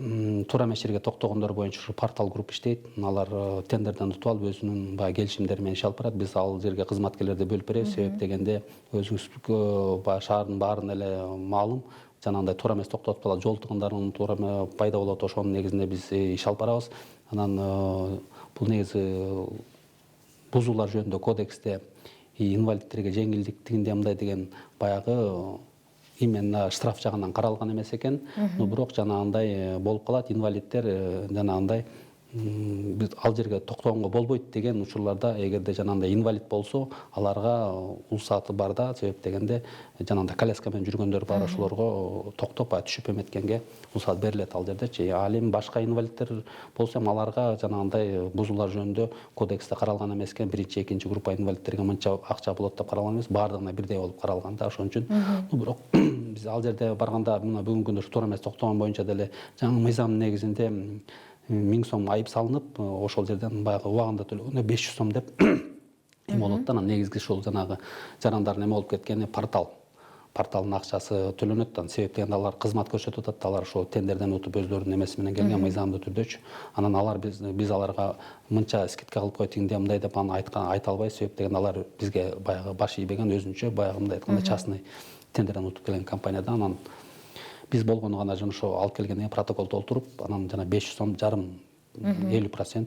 туура эмес жерге токтогондор боюнча ушу портал групп иштейт. Алар тендерден утуп алып өзүнүн баягы келишимдери менен иш алып барат. Биз ал жерге кызматкерлерди бөлүп беребиз. Себеп дегенде өзүңүз баягы шаардын баарын эле маалым. Жанагындай туура эмес токтотуп калат, жол тыгындарын туура пайда болот. Ошонун негизинде биз иш алып барабыз. Анан бул негизи бузуулар жөнүндө кодексте инвалидтерге жеңилдик тигинде мындай деген баягы именно штраф жагынан каралган эмес экен. Но бирок жанагындай болуп калат, инвалидтер жанагындай ал жерге токтогонго болбойт деген учурларда, эгерде жанагындай инвалид болсо, аларга уруксаты бар да, себеп дегенде жанагындай коляска менен жүргөндөр бар, ошолорго токтоп түшүп эметкенге уруксат берилет ал жердечи. Ал эми башка инвалидтер болсо, аларга жанагындай бузуулар жөнүндө кодексте каралган эмес экен. Биринчи, экинчи группа инвалидтерге мынча акча болот деп каралган эмес, баардыгына бирдей болуп каралган да. Ошон үчүн бирок биз ал жерде барганда мына бүгүнкү күндө туура эмес токтогон боюнча деле жаңы мыйзам негизинде 1000 сом айып салынып, ошол жерден баягы убагында төлөгөндө 500 сом деп эме болот да. Анан негизги ушул жанагы жарандардын эме болуп кеткени порталдын акчасы төлөнөт да. Себеп дегенде алар кызмат көрсөтүп атат, алар ошол тендерден утуп өздөрүнүн эмеси менен келген мыйзамдуу түрдөчү. Анан алар биз аларга мынча скидка кылып кой тигиндей мындай деп аны айта албайбыз. Себеп дегенде алар бизге баягы баш ийбеген өзүнчө баягы мындай айтканда частный тендерден утуп келген компанияда. Анан биз болгону гана жана ошо алып келгенден кийин протокол толтуруп, анан жана 500 сом жарым 50%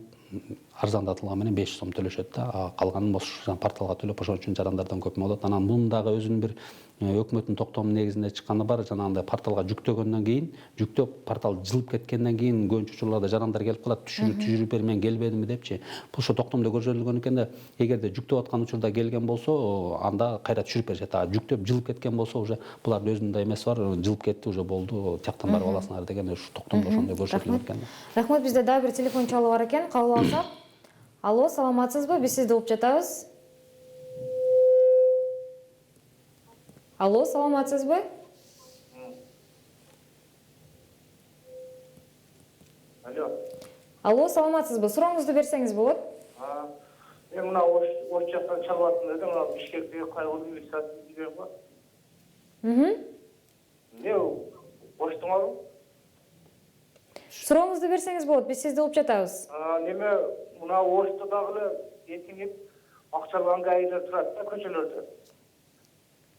арзандатылган менен 500 сом төлөшөт да. Калганын ошо порталга төлөп, ошон үчүн жарандардан көп болот. Анан мунун дагы өзүнүн бир өкмөттүн токтомунун негизинде чыкканы бар. Жанагындай порталга жүктөгөндөн кийин, жүктөп портал жылып кеткенден кийин көбүнчө учурларда жарандар келип калат, түшүрүп бер, мен келбедимби депчи. Ошо токтомдо көрсөтүлгөн экен да, эгерде жүктөп аткан учурда келген болсо, анда кайра түшүрүп беришет. Жүктөп жылып кеткен болсо, уже булардын өзүнүн да эмеси бар, жылып кетти, уже болду, тияктан барып аласыңар деген ушу токтомдо ошондой көрсөтүлгөн экен. Рахмат, бизде дагы бир телефон чалуу бар экен, кабыл алсак. Алло, саламатсызбы? Биз сизди угуп жатабыз. Алло, саламатсызбы? Алло. Алло, саламатсызбы? Сурооңузду берсеңиз болот. Мен мына Ош жақтан чалып жатырмын дедім, мына Бишкектегі қайғылы милициясын жіберіп бар. Не Оштың ару? Сурооңузду берсеңиз болот, биз сизди угуп жатабыз. Неме мына Ошты дагы ертеңеп акчалган гаилер турат да көчөлөрдө.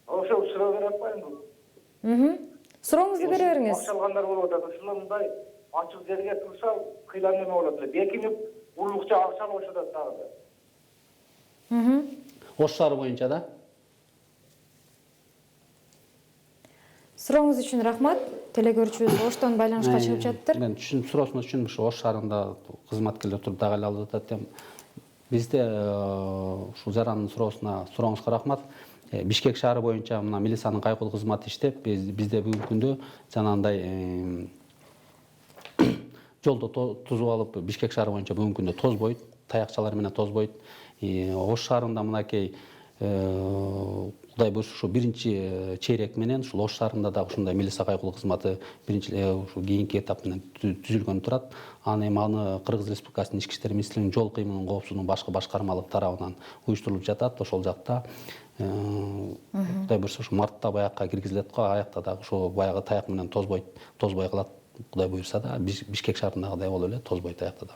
Ошо суроо берип атпайбы бул? Сурооңузду бере бериңиз. Акчалгандар болуп атат. Ушулар мындай ачык жерге турса кыйлам неме болот эле. Бекинип урлукча акча алып атат дагы да. Ош шаары боюнча да. Сурооңуз үчүн рахмат. Телегөрүүчүбүз Оштон байланышка чыгып жатыптыр. Мен суроосуну түшүндүм. Ушу Ош шаарында кызматкерлер туруп дагы эле алып атат. Бизде ушул жарандын сурооңузга рахмат. Бишкек шаары боюнча мына милициянын кайгылуу кызматы иштеп, бизде бүгүнкү күндө жанагындай жолду тузуп алып, Бишкек шаары боюнча бүгүнкү күндө тозбойт, таякчалар менен тозбойт. Ош шаарында мынакей Кудай буйруса ушу биринчи чейрек менен ушул Ош шаарында дагы ушундай милиция кайгылуу кызматы биринчи ушу кийинки этап менен түзүлгөн турат. Аны Кыргыз Республикасынын ички иштер министрлигинин жол кыймылынын коопсуздугунун башкы башкармалык тарабынан уюштурулуп жатат. Ошол жакта Кудай буйруса ушу мартта баякка киргизилет го, аякта дагы ошо баягы таяк менен тозбой калат. Кудай буйруса да Бишкек шаарындагыдай болуп эле тозбойт аякта да.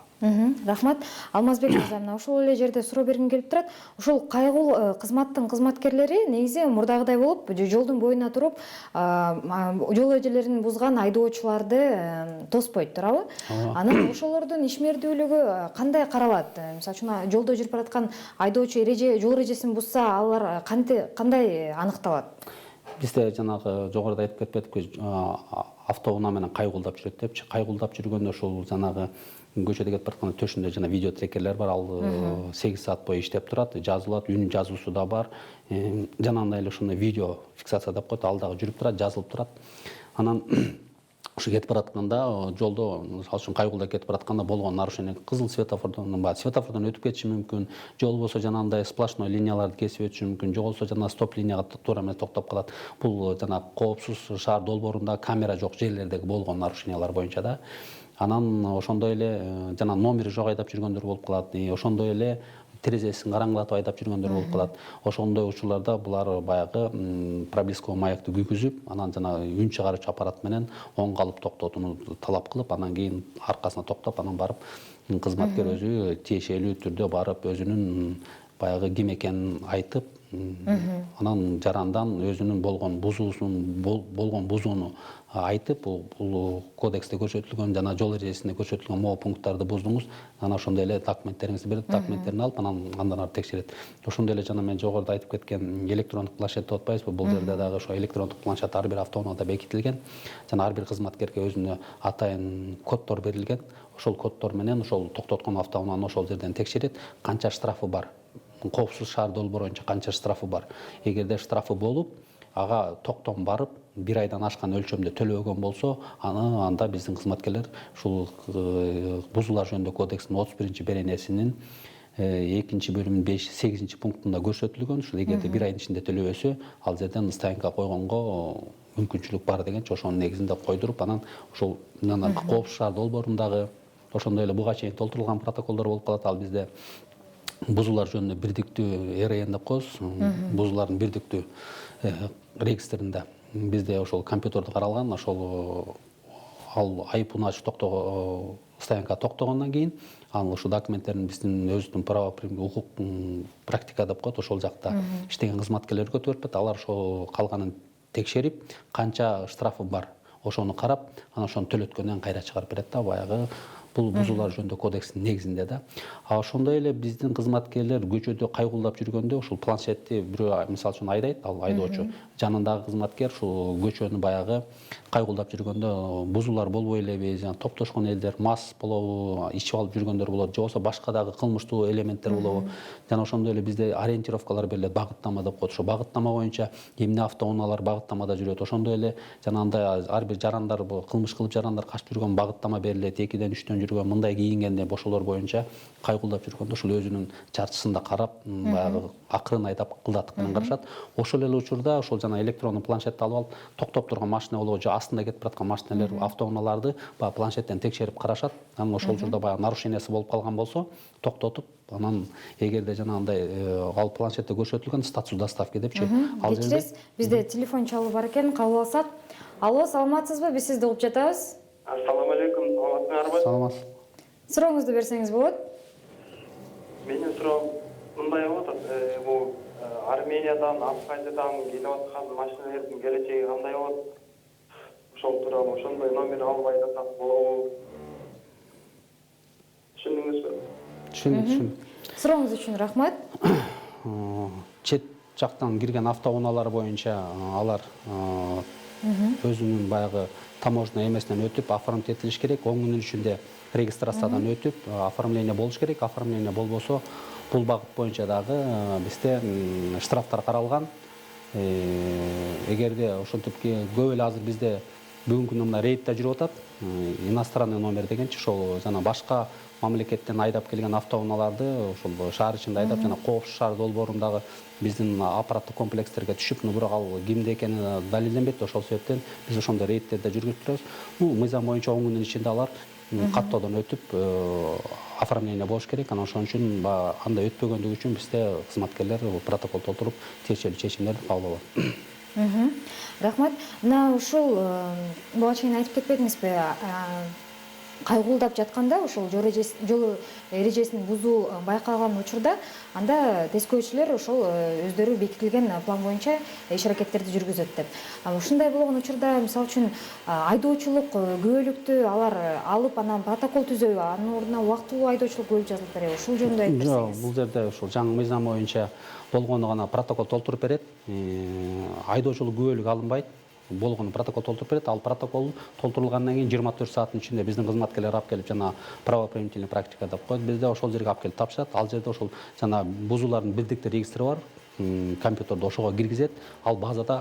Рахмат. Алмазбек мырза, мына ушул эле жерде суроо бергим келип турат. Ушул кайгылуу кызматтын кызматкерлери негизи мурдагыдай болуп, жолдун боюна туруп, жол эрежелерин бузган айдоочуларды тоспойт, туурабы? Анан ошолордун ишмердүүлүгү кандай каралат? Мисалы үчүн жолдо жүрүп бараткан айдоочу жол эрежесин бузса, алар кандай аныкталат? Бизде жанагы жогоруда айтып кетпедикпи, автоунаа менен кайгуулдап жүрөт депчи. Кайгуулдап жүргөндө ушул жанагы көчөдө кетип баратканда төшүндө жана видео трекерлер бар. Ал 8 саат бою иштеп турат, жазылат, үн жазуусу да бар. Жанагындай эле ушундай видео фиксация деп коет, ал дагы жүрүп турат, жазылып турат. Анан ушу кетип баратканда жолдо, мисалы үчүн кайгуулдап кетип баратканда болгон нарушение, кызыл светофордон өтүп кетиши мүмкүн, же болбосо жанагындай сплошной линияларды кесип өтүшү мүмкүн, же болбосо жана стоп линияга туура эмес токтоп калат. Бул жана коопсуз шаар долбоорунда камера жок жерлердеги болгон нарушениялар боюнча да. Анан ошондой эле жана номери жок айдап жүргөндөр болуп калат. Ошондой эле терезесин караңгылатып айдап жүргөндөр болуп калат. Ошондой учурларда булар баягы проблесковый маякты күйгүзүп, анан жана үн чыгаруучу аппарат менен оңго алып токтотууну талап кылып, анан кийин аркасына токтоп, анан барып кызматкер өзү тиешелүү түрдө барып өзүнүн баягы ким экенин айтып, анан жарандан өзүнүн болгон бузууну айтып, бул кодексте көрсөтүлгөн жана жол эрежесинде көрсөтүлгөн могу пункттарды буздуңуз, анан ошондой эле документтериңизди берип, документтерин алып, андан ары текшерет. Ошондой эле жана мен жогоруда айтып кеткен электрондук планшет деп атпайбызбы? Бул жерде дагы ошо электрондук планшет ар бир автоунаада бекитилген, жана ар бир кызматкерге өзүнө атайын коддор берилген. Ошол коддор менен ошол токтоткон автоунааны ошол жерден текшерет, канча штрафы бар. Коопсуз шаар долбоору боюнча канча штрафы бар. Эгерде штрафы болуп, ага токтон барып, 1 айдан ашкан өлчөмдө төлөбөгөн болсо, анда биздин кызматкерлер ушул бузуулар жөнүндө кодекстин 31 беренесинин 2 бөлүмүнүн 8 пунктунда көрсөтүлгөн. Ушул эгерде 1 айдын ичинде төлөбөсө, ал жерден стоянка койгонго мүмкүнчүлүк бар дегенчи, ошонун негизинде койдуруп, анан ушул коопсуз шаар долбоорундагы ошондой эле буга чейин толтурулган протоколдор болуп калат. Ал бизде бузуулар жөнүндө бирдиктүү РН деп коебуз, бузуулардын бирдиктүү регистринде бизде ошол компьютерде каралган, ошол ал айыппунаач стоянка токтогондон кийин, анын ушул документтерин биздин өзүбүздүн право укук практика деп коет, ошол жакта иштеген кызматкерлер көтөрүп берет. Алар ошол калганын текшерип, канча штрафы бар, ошону карап, анан ошону төлөткөндөн кайра чыгарып берет да, баягы бул бузуулар жөнүндө кодекстин негизинде да. Ошондой эле биздин кызматкерлер көчөдө кайгуулдап жүргөндө ушул планшетти бирөө мисалы үчүн айдайт, ал айдоочу, жанындагы кызматкер ушул көчөнү баягы кайгуулдап жүргөндө бузуулар болбой элеби, жана топтошкон элдер мас болобу, ичип алып жүргөндөр болот, же болбосо башка дагы кылмыштуу элементтер болобу. Жана ошондой эле бизде ориентировкалар берилет, багыттама деп коет. Ошо багыттама боюнча эмне автоунаалар багыттамада жүрөт. Ошондой эле жанагындай ар бир жарандар кылмыш кылып жарандар качып жүргөн багыттама берилет, 2-ден 3-төн жүргөн, мындай кийингенде ошолор боюнча кайгуулдап жүргөндө ушул өзүнүн жартысында карап, баягы акырын айдап кылдатык менен карашат. Ошол эле учурда ошол жана электрондук планшетти алып алып, токтоп турган машина болобу же астында кетип бараткан машиналар, автоунааларды баягы планшеттен текшерип карашат. Анан ошол учурда баягы нарушениясы болуп калган болсо, токтотуп, анан эгерде жанагындай ал планшетте көрсөтүлгөн статус доставки депчи. Кечиресиз, бизде телефон чалуу бар экен, кабыл алсак. Алло, саламатсызбы? Биз сизди угуп жатабыз. Ассаламу алейкум, саламатсыздарбы? Саламатсыз. Сурооңузду берсеңиз болот. Менин суроом мындай болуп атат. Бул Армениядан, Абхазиядан келип аткан машиналардын келечеги кандай болот? Ошол тууралуу ошондой номер алып айдасак болобу? Түшүндүңүзбү? Түшүндүм. Сурооңуз үчүн рахмат. Чет жактан кирген автоунаалар боюнча алар өзүнүн баягы таможня эмесинен өтүп оформить этилиш керек. 10 күнүн ичинде регистрациядан өтүп, оформление болуш керек. Оформление болбосо, бул багыт боюнча дагы бизде штрафтар каралган. Эгерде ошентип көп эле азыр бизде бүгүнкү күндө мына рейдте жүрүп атат. Иностранный номер дегенчи, ошол жана башка мамлекеттен айдап келген автоунааларды ошол шаар ичинде айдап, жана Коопсуз шаар долбоорундагы биздин аппараттык комплекстерге түшүп, бирок ал кимде экени далилденбейт. Ошол себептен биз ошондой рейдтерди жүргүзүп турабыз. Мыйзам боюнча 10 күндүн ичинде алар каттоодон өтүп, оформление болуш керек. Анан ошон үчүн андай өтпөгөндүгү үчүн бизде кызматкерлер протокол толтуруп, тиешелүү чечимдерди кабыл алат. Рахмат. Мына ушул буга чейин айтып кетпедиңизби? Кайгуулдап жатканда ошол жол эрежесин бузуу байкалган учурда, анда тескөөчүлөр ошол өздөрү бекитилген план боюнча иш аракеттерди жүргүзөт деп. Ушундай болгон учурда, мисалы үчүн, айдоочулук күбөлүктү алар алып, анан протокол түзөбү, анын ордуна убактылуу айдоочулук күбөлүк жазылып береби? Ушул жөнүндө айтып Жок, берсеңиз. бул жерде ушул жаңы мыйзам боюнча болгону гана протокол толтуруп берет. Айдоочулук күбөлүк алынбайт. Болгону протокол толтуруп берет. Ал протокол толтурулгандан кийин 24 сааттын ичинде биздин кызматкерлер алып келип, жана правоприменительный практика деп коет. Бизде ошол жерге алып келип тапшырат. Ал жерде ошол жана бузуулардын бирдиктүү регистри бар. Компьютерде ошого киргизет. Ал базада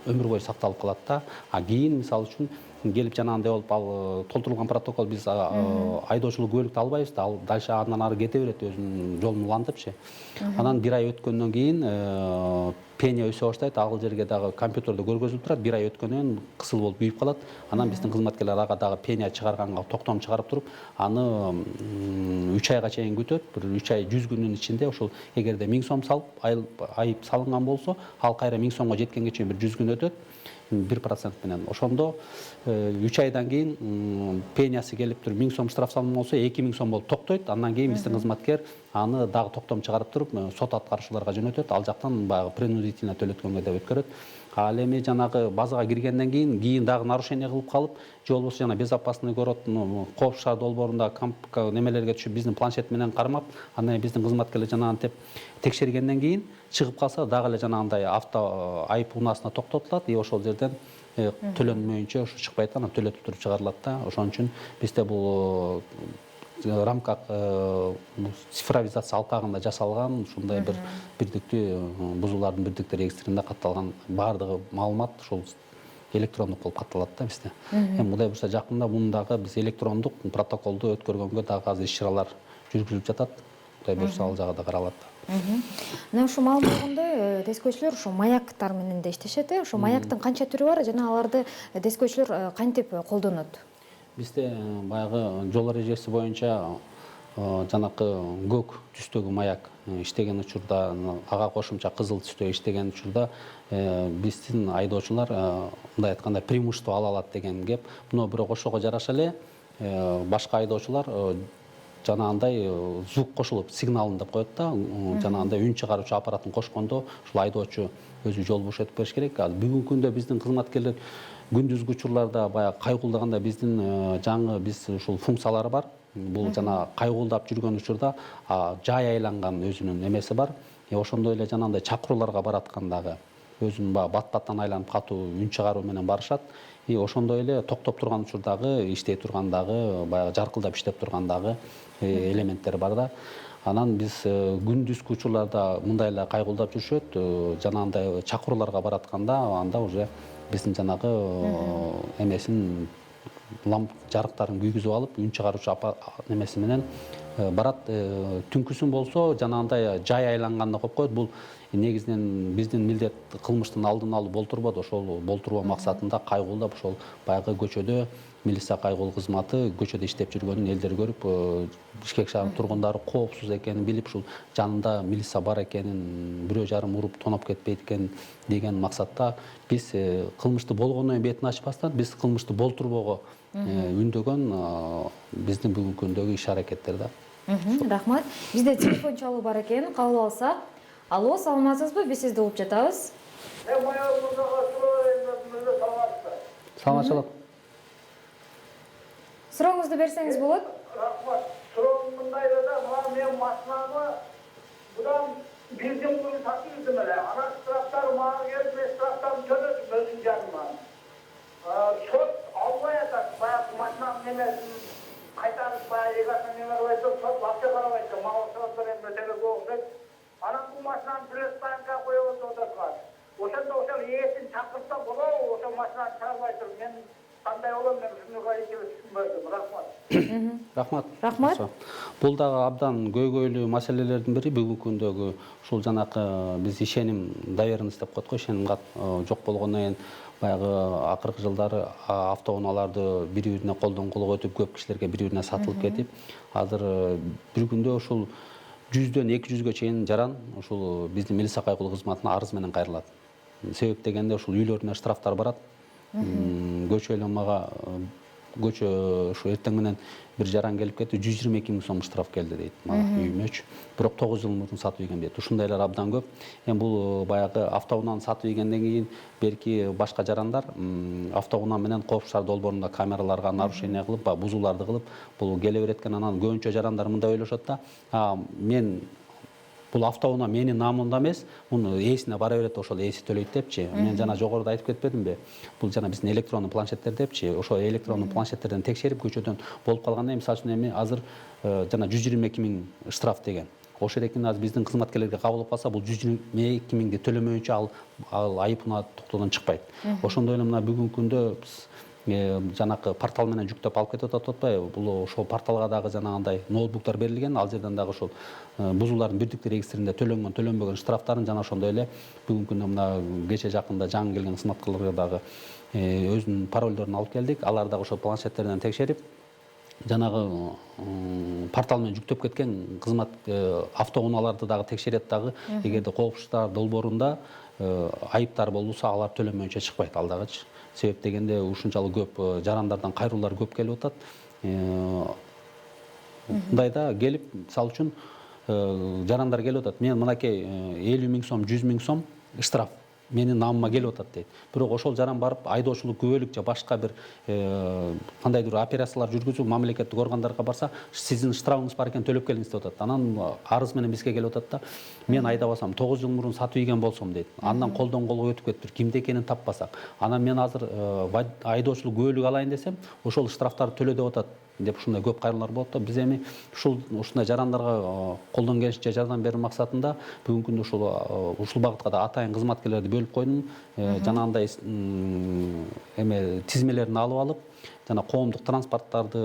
өмүр бою сакталып калат да. Кийин мисалы үчүн келип жанагындай болуп, ал толтурулган протокол биз айдоочулук күбөлүктү албайбыз да. Ал дальше андан ары кете берет, өзүнүн жолун улантыпчы. Анан 1 ай өткөндөн кийин пения өсө баштайт. Ал жерге дагы компьютерде көргөзүлүп турат. 1 ай өткөндөн кийин кысыл болуп күйүп калат. Анан биздин кызматкерлер ага дагы пения чыгарганга токтом чыгарып туруп, аны 3 айга чейин күтөт. Бир 3 ай 100 күнүн ичинде ошол эгерде 1000 сом салып, айып салынган болсо, ал кайра 1000 сомго жеткенге чейин бир 100 күн өтөт. 1% менен. Ошондо 3 айдан кийин пениясы келип туруп 1000 сом штраф салынган болсо, 2000 сом болуп токтойт. Андан кийин биздин кызматкер аны дагы токтом чыгарып туруп, сот аткаруучуларга жөнөтөт. Ал жактан баягы принудительно төлөткөнгө деп өткөрөт. Ал эми жанагы базага киргенден кийин дагы нарушение кылып калып, же болбосо жана безопасный город, Коопсуз шаар долбоорунда немелерге түшүп, биздин планшет менен кармап, андан биздин кызматкерлер жанагынтип текшергенден кийин чыгып калса, дагы эле жанагындай авто айып унаасына токтотулат. Ошол жерден төлөнмөйүнчө ушу чыкпайт, анан төлөтүп туруп чыгарылат да. Ошон үчүн бизде бул рамках цифровизация алкагында жасалган ушундай бир бирдиктүү бузуулардын бирдиктүү регистринде катталган баардыгы маалымат ушул электрондук болуп катталат да бизде. Эми Кудай буюрса жакында муну дагы биз электрондук протоколду өткөргөнгө дагы азыр иш-чаралар жүргүзүлүп жатат. Кудай буюрса ал жагы да каралат. Мына ушу маалым болгондой, тескөөчүлөр ушу маяктар менен да иштешет. Ошо маяктын канча түрү бар жана аларды тескөөчүлөр кантип колдонот? Бизде баягы жол эрежеси боюнча жанакы көк түстөгү маяк иштеген учурда, ага кошумча кызыл түстө иштеген учурда биздин айдоочулар мындай айтканда преимущество ала алат деген кеп. Муну бирок ошого жараша эле башка айдоочулар жанагындай звук кошулуп, сигналын деп коет да, жанагындай үн чыгаруучу аппаратын кошкондо ушул айдоочу өзү жол бошотуп бериш керек. Бүгүнкү күндө биздин кызматкерлер күндүзгү учурларда баягы кайгуулдаганда биздин жаңы ушул функциялары бар. Бул жана кайгуулдап жүргөн учурда жай айланган өзүнүн эмеси бар. Ошондой эле жанагындай чакырууларга бараткандагы өзүнүн бат-баттан айланып катуу үн чыгаруу менен барышат. Ошондой эле токтоп турган учурдагы, иштей тургандагы, баягы жаркылдап иштеп тургандагы элементтер бар да. Анан биз күндүзгү учурларда мындай эле кайгуулдап жүрүшөт. Жанагындай чакырууларга баратканда анда уже биздин жанагы эмесин ламп жарыктарын күйгүзүп алып үн чыгаруучу немеси менен барат. Түнкүсүн болсо жанагындай жай айланганда коюп коет. Бул негизинен биздин милдет кылмыштын алдын алуу болтурбоду. Ошол болтурбоо максатында кайгуулдап ошол баягы көчөдө милиция кайгуул кызматы көчөдө иштеп жүргөнүн элдер көрүп, Бишкек шаарынын тургундары коопсуз экенин билип, ушул жанында милиция бар экенин, бирөө жарым уруп тоноп кетпейт экен деген максатта биз кылмышты болгондон кийин бетин ачпастан биз кылмышты болтурбоого үндөгөн биздин бүгүнкү күндөгү иш аракеттер да. Рахмат. Бизде телефон чалуу бар экен, кабыл алсак. Алло, саламатсызбы? Биз сизди угуп жатабыз. Саламатчылык. Сурооңузду берсеңиз болот. Рахмат. Суроом мындай да, мен машинамы будан 1 жыл бұрын сатып жүрдім эле. Ана штрафтар мага келип, мен штрафтарын төлөдүм өзүм жаныман. Сот албай атат, баягы машинамдын немесин кайтарып баягы эгасына неме кылып айтып, сот акча карабай атат. Мага штрафтар эми өтөлөк окшойт. Анан бул машинаны телестанка коёбуз отурган. Ошондо ошол ээсин чакырса болобу? Ошол машинаны чыгарбай туруп мен кандай болом, мен ушуну түшүнбөдүм. Рахмат. Рахмат. Бул дагы абдан көйгөйлүү маселелердин бири. Бүгүнкү күндөгү ушул жанакы биз ишеним доверенность деп коет го, ишеним жок болгондон кийин баягы акыркы жылдары автоунааларды бири-бирине колдон колго өтүп, көп кишилерге бири-бирине сатылып кетип, азыр бир күндө ушул 100дөн 200гө чейин жаран ушул биздин милиция кайгуул кызматына арыз менен кайрылат. Себеп дегенде ушул үйлөрүнө штрафтар барат. Көчө эле мага ушу эртең менен бир жаран келип кетти, 122 000 сом штраф келди дейт мага үйүмөчү. Бирок 9 жыл мурун сатып ийген дейт. Ушундайлар абдан көп. Эми бул баягы автоунааны сатып ийгенден кийин берки башка жарандар автоунаа менен Коопсуз шаар долбоорунда камераларга нарушение кылып, бузууларды кылып, бул келе береткен. Анан көбүнчө жарандар мындай ойлошот да, мен бул автоунаа менин наамымда эмес, муну ээсине бара берет, ошол ээси төлөйт депчи. Мен жана жогоруда айтып кетпедимби? Бул жана биздин электрондуу планшеттер депчи. Ошол электрондуу планшеттерден текшерип, көчөдөн болуп калганда, мисалы үчүн эми азыр жана 122 000 штраф деген. Ошол экен азыр биздин кызматкерлерге кабыл болуп калса, бул 122 000 төлөмөйүнчө ал айыпына токтоодон чыкпайт. Ошондой эле мына бүгүнкү күндө биз жанакы портал менен жүктөп алып кетип атат атпайбы? Бул ошол порталга дагы жанагындай ноутбуктар берилген. Ал жерден дагы ошол бузуулардын бирдиктүү регистринде төлөнгөн, төлөнбөгөн штрафтарын жана ошондой эле бүгүнкү күндө мына кече жакында жаңы келген кызматкерлерге дагы өзүнүн паролдорун алып келдик. Алар дагы ошол планшеттерден текшерип, жанагы портал менен жүктөп кеткен кызмат автоунааларды дагы текшерет дагы. Эгерде Коопсуз шаар долбоорунда айыптар болбосо, алар төлөмөйүнчө чыкпайт ал дагычы. Себеп дегенде ушунчалык көп жарандардан кайруулар көп келип атат. Мындайда келип, мисалы үчүн жарандар келип атат. Мен мынакей 50 000 сом, 100 000 сом штраф менин наамыма келип атат дейт. Бирок ошол жаран барып айдоочулук күбөлүк же башка бир кандайдыр операциялар жүргүзүп, мамлекеттик органдарга барса, сиздин штрафыңыз бар экен, төлөп келиңиз деп атат. Анан арыз менен бизге келип атат да, мен айдабасам 9 жыл мурун сатып ийген болсом дейт. Андан колдон колго өтүп кетиптир, кимде экенин таппасак. Анан мен азыр айдоочулук күбөлүк алайын десем, ошол штрафтарды төлө деп атат деп ушундай көп кайрылуулар болот да. Биз эми ушундай жарандарга колдон келишинче жардам берүү максатында бүгүнкү күндө ушул багытка да атайын кызматкерлерди бөлүп койдум. Жанагындай эме тизмелерин алып алып, жана коомдук транспорттарды,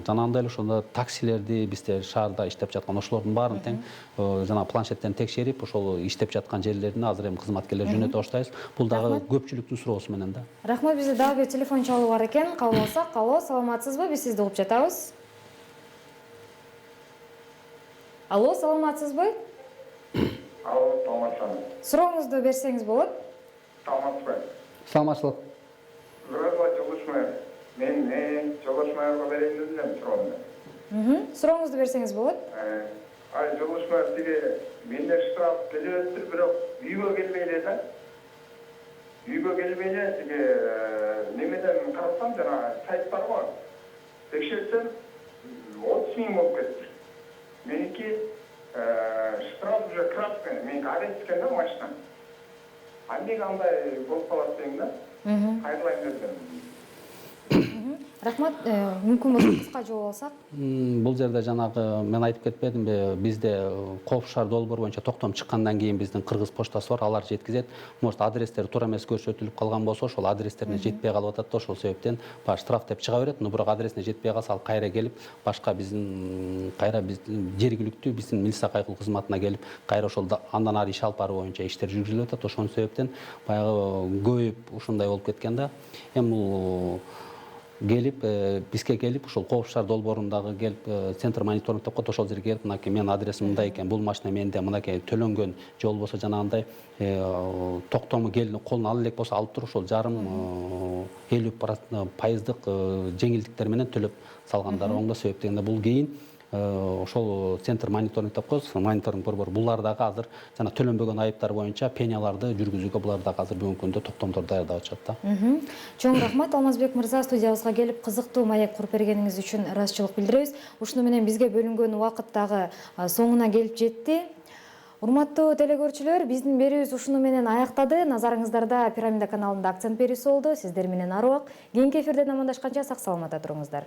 жанагындай эле ошондо таксилерди, бизде шаарда иштеп жаткан ошолордун баарын тең жана планшеттен текшерип, ошол иштеп жаткан жерлерине азыр эми кызматкерлер жөнөтө баштайбыз. Бул дагы көпчүлүктүн суроосу менен да. Рахмат, бизде дагы бир телефон чалуу бар экен. Кабыл алсак. Алло, саламатсызбы? Биз сизди угуп жатабыз. Алло, саламатсызбы? Алло, саламатсызбы. Сурооңузду берсеңиз болот. Саламатсызбы. Саламатчылык. Мен жолошмайга берейин дедим суроомду. Сурооңузду берсеңиз болот. Жолошмай тиги менде штраф төлөптүр, бирок үйгө келбей эле да. Үйгө келбей эле тиги немеден карасам, жана сайт бар го. Текшерсем 30 000 болуп кетти. Меники штраф уже красный, мен аресткен да машина. Андек андай болуп калат дейм да. Кайрылайын дедим. Рахмат, мүмкүн болсо кыска жооп алсак. Бул жерде жанагы мен айтып кетпедимби, бизде коопсуз шаар долбоор боюнча токтом чыккандан кийин биздин кыргыз почтасы бар, алар жеткизет. Может адрестери туура эмес көрсөтүлүп калган болсо, ошол адрестерине жетпей калып атат да, ошол себептен баш штраф деп чыга берет. Но бирок адресине жетпей калса, ал кайра келип, башка биздин жергиликтүү биздин милиция кайгыл кызматына келип, кайра ошол андан ары иш алып баруу боюнча иштер жүргүзүлүп атат. Ошон себептен баягы көбөйүп ушундай болуп кеткен да. Эми бул келип, бизге келип, ошол коопсуз шаар долбоорундагы келип, центр мониторинг деп коет, ошол жерге келип, мынакей менин адресим мындай экен, бул машина менде, мынакей төлөнгөн, же болбосо жанагындай токтому колуна ала элек болсо алып туруп, ошол жарым 50% жеңилдиктер менен төлөп салгандары оң да. Себеп дегенде бул кийин ошол центр мониторинг деп коебуз, мониторинг борбору, булар дагы азыр жана төлөнбөгөн айыптар боюнча пенияларды жүргүзүүгө булар дагы азыр бүгүнкү күндө токтомдор даярдап атышат да. Чоң рахмат, Алмазбек мырза, студиябызга келип кызыктуу маек куруп бергениңиз үчүн ыраазычылык билдиребиз. Ушуну менен бизге бөлүнгөн убакыт дагы соңуна келип жетти. Урматтуу телекөрүүчүлөр, биздин берүүбүз ушуну менен аяктады. Назарыңыздарда Пирамида каналында акцент берүүсү болду. Сиздер менен ары убак. Кийинки эфирден амандашканча сак саламатта туруңуздар.